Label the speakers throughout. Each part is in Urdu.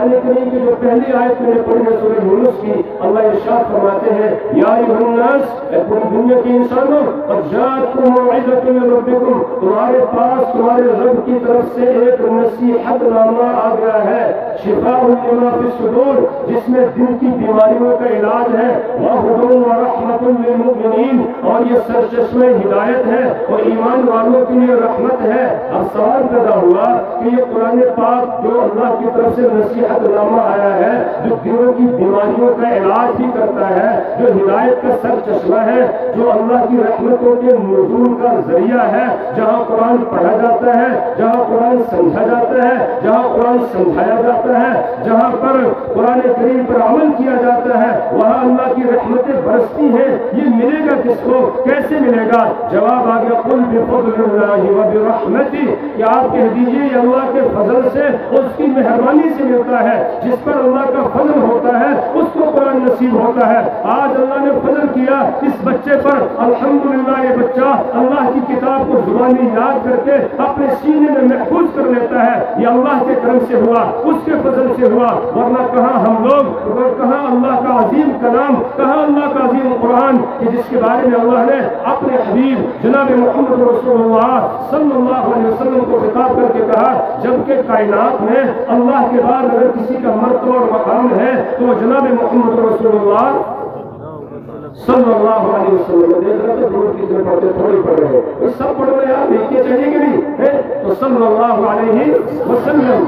Speaker 1: قرآن کریم کی جو پہلی آیت میں نے پڑھی ہے سورہ یونس کی، اللہ ارشاد فرماتے ہیں یا ایھا الناس، اے پوری دنیا کے انسانوں، قد جاءتکم موعظۃ من ربکم، تمہارے پاس تمہارے رب کی طرف سے ایک نصیحت نامہ آ گیا ہے، شفاء لما فی الصدور، جس میں دل کی بیماریوں کا علاج ہے، وہدی ورحمۃ للمؤمنین، اور یہ سرچشمہ ہدایت ہے اور ایمان والوں کے لیے رحمت ہے۔ اب سوال پیدا ہوا کہ یہ قرآن پاک جو اللہ کی طرف سے نصیحت نامہ آیا ہے، جو دلوں کی بیماریوں کا علاج بھی کرتا ہے، جو ہدایت کا سر چشمہ ہے، جو اللہ کی رحمتوں کے نزول کا ذریعہ ہے، جہاں قرآن پڑھا جاتا ہے، جہاں قرآن سمجھا جاتا ہے، جہاں قرآن سمجھایا جاتا ہے، جہاں پر قرآن کریم پر عمل کیا جاتا ہے، وہاں اللہ کی رحمتیں برستی ہیں، یہ ملے گا کس کو؟ کیسے ملے گا؟ جواب آ گیا قل بفضل اللہ وبرحمتہ، کہ آپ کہہ دیجیے یہ اللہ کے فضل سے اور اس کی مہربانی سے ملتا ہے، جس پر اللہ کا فضل ہوتا ہے اس کو قرآن نصیب ہوتا ہے۔ آج اللہ نے فضل کیا اس بچے پر، الحمدللہ یہ بچہ اللہ کی کتاب کو زبانی یاد کر کے اپنے سینے میں محفوظ کر لیتا ہے، یہ اللہ کے کرم سے ہوا، اس کے فضل سے ہوا، ورنہ کہاں ہم لوگ، کہاں اللہ کا عظیم کلام، کہاں اللہ کا عظیم قرآن، کہ جس کے بارے میں اللہ نے اپنے حبیب جناب محمد رسول اللہ صلی اللہ علیہ وسلم کو خطاب کر کے کہا، جبکہ کائنات میں اللہ کے بعد اگر کسی کا مرتبہ اور مقام ہے تو وہ جناب محمد رسول اللہ صلی اللہ علیہ وسلم۔ دیکھ رہے تو دور کی طرف پڑھتے تھوڑی پڑھ رہے ہیں، سب پڑھ رہے ہیں، آپ دیکھیے چاہیے کہ نہیں، تو صلی اللہ علیہ وسلم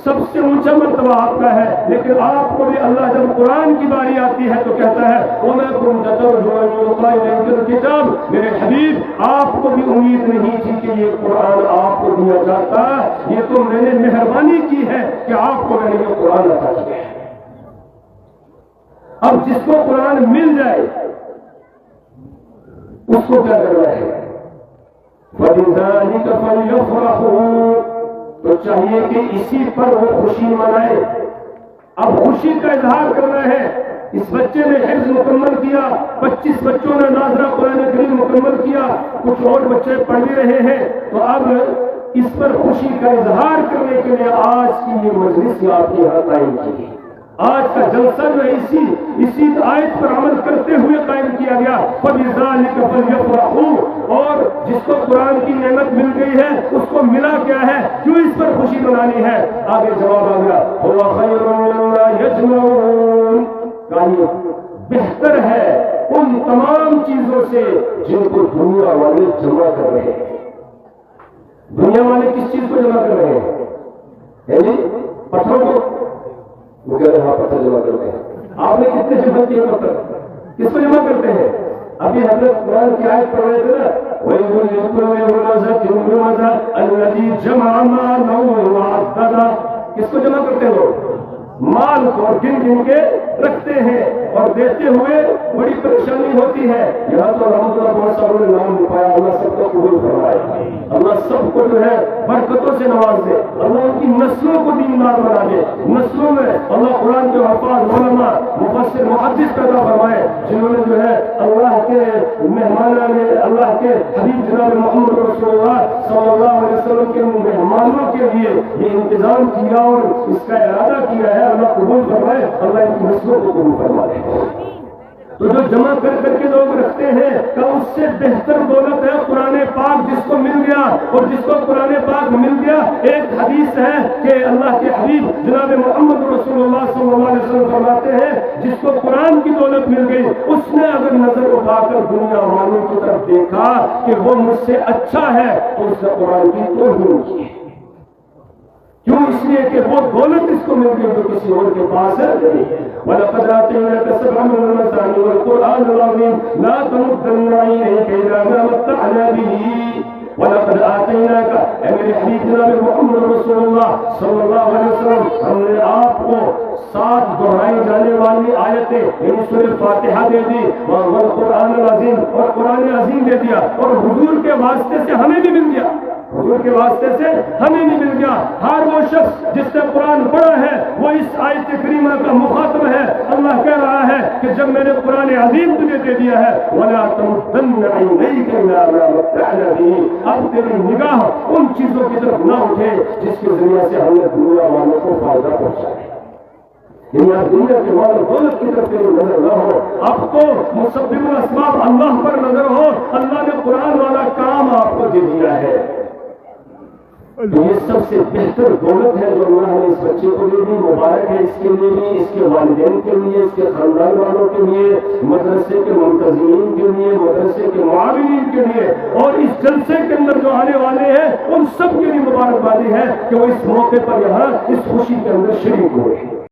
Speaker 1: سب سے اونچا مرتبہ آپ کا ہے، لیکن آپ کو بھی اللہ جب قرآن کی باری آتی ہے تو کہتا ہے وَمَا كُنْتَ تَرْجُو أَن يُلْقَىٰ إِلَيْكَ الْكِتَابُ، میرے حبیب آپ کو بھی امید نہیں تھی کہ یہ قرآن آپ کو دیا جاتا، یہ تو میں نے مہربانی کی ہے کہ آپ کو میں نے یہ قرآن عطا کیا ہے۔ اب جس کو قرآن مل جائے اس کو کیا کرنا ہے؟ وَبِذَٰلِكَ فَلْيَفْرَحُوا، تو چاہیے کہ اسی پر وہ خوشی منائے۔ اب خوشی کا اظہار کرنا ہے، اس بچے نے حفظ مکمل کیا، 25 بچوں نے ناظرہ قرآن کریم مکمل کیا، کچھ اور بچے پڑھ بھی رہے ہیں، تو اب اس پر خوشی کا اظہار کرنے کے لیے آج کی یہ مجلس آپ کے یہاں قائم کی، آج کا جلسہ جو ہے اسی آیت پر عمل کرتے ہوئے قائم کیا گیا، فَبِذَٰلِكَ فَلْيَفْرَحُوا، اور جس کو قرآن کی نعمت مل گئی ہے اس کو ملا کیا ہے، کیوں اس پر خوشی منانی ہے؟ آگے جواب آ گیا هُوَ خَيْرٌ مِّمَّا يَجْمَعُونَ، کہانی بہتر ہے ان تمام چیزوں سے جن کو دنیا والے جمع کر رہے ہیں۔ دنیا والے کس چیز کو جمع کر رہے ہیں؟ جی پتھروں کو، وہ کہہ رہے ہیں پتھر جمع کرتے ہیں۔ آپ نے کتنے جمع کیے پتھر؟ کس کو جمع کرتے ہیں؟ ابھی حضرت قرآن کی آیت پڑھ رہے تھے نا، وَيْلٌ لِّكُلِّ هُمَزَةٍ لُّمَزَةٍ الَّذِي جَمَعَ مَالًا وَعَدَّدَهُ، کس کو جمع کرتے ہیں؟ لوگ مال کو گن گن کے رکھتے ہیں اور دیتے ہوئے بڑی پریشانی ہوتی ہے۔ یہاں تو رحمت اللہ بہت ساروں نے نام لکھایا، اللہ سب کو قبول فرمائے، اللہ سب کو جو ہے برکتوں سے نواز دے، اللہ ان کی نسلوں کو دیندار بنا دے، نسلوں میں اللہ قرآن کے حفاظ علماء مفسر محدث پیدا فرمائے، جنہوں نے جو ہے اللہ کے مہمانوں نے اللہ کے حبیب جناب محمد رسول اللہ صلی اللہ علیہ وسلم کے مہمانوں کے لیے یہ انتظام کیا اور اس کا ارادہ کیا ہے، اللہ قبول فرمائے، اللہ ان کی نسلوں کو قبول فرمائے۔ تو جو جمع کر کر کے لوگ رکھتے ہیں کہ اس سے بہتر دولت ہے قرآن پاک، جس کو مل گیا، اور جس کو قرآن پاک مل گیا، ایک حدیث ہے کہ اللہ کے حبیب جناب محمد رسول اللہ صلی اللہ علیہ وسلم فرماتے ہیں جس کو قرآن کی دولت مل گئی، اس نے اگر نظر اٹھا کر دنیا والوں کی طرف دیکھا کہ وہ مجھ سے اچھا ہے تو اس نے قرآن کی توہین کی، کیوں؟ اس لیے کہ وہ دولت اس کو مل گئی جو کسی اور کے پاس ہے نہیں۔ وَلَقَدْ آتَيْنَاكَ سَبْعًا مِّنَ الْمَثَانِي وَالْقُرْآنِ الْعَظِيمِ لَا تَمُدَّنَّ عَيْنَيْكَ إِلَىٰ مَا مَتَّعْنَا بِهِ وَلَقَدْ آتَيْنَاكَ، اے میرے حبیب جناب محمد رسول اللہ صلی اللہ علیہ وسلم، ہم نے آپ کو 7 دہرائی جانے والی آیتیں یعنی سورہ فاتحہ دے دی، والقرآن العظیم، اور قرآن عظیم دے دیا، اور حضور کے واسطے سے ہمیں بھی مل گیا، حضور کے واسطے سے ہمیں بھی مل گیا۔ ہر وہ شخص جس نے قرآن پڑھا ہے وہ اس آیت کریمہ کا مخاطب ہے۔ اللہ کہہ رہا ہے کہ جب میں نے قرآن عظیم تجھے دے دیا ہے، وَلَا تَمُدَّنَّ عَيْنَيْكَ إِلَىٰ مَا مَتَّعْنَا بِهِ، اب تیری نگاہ ان چیزوں کی طرف نہ اٹھے جس کے ذریعے سے ہم نے دنیا والوں کو فائدہ پہنچایا۔ یعنی آپ دنیا کے مال و دولت کی طرف کہیں نظر نہ ہو، اب تو مسبب الاسباب اللہ پر نظر ہو۔ اللہ نے قرآن والا کام آپ کو دے دیا ہے، تو یہ سب سے بہتر دولت ہے جو اللہ نے اس بچے کو دے دی۔ مبارک ہے اس کے لیے بھی، اس کے والدین کے لیے، اس کے خاندان والوں کے لیے، مدرسے کے منتظمین کے لیے، مدرسے کے معاونین کے لیے، اور اس جلسے کے اندر جو آنے والے ہیں ان سب کے لیے مبارکبادی ہے کہ وہ اس موقع پر یہاں اس خوشی کے اندر شریک ہوئے۔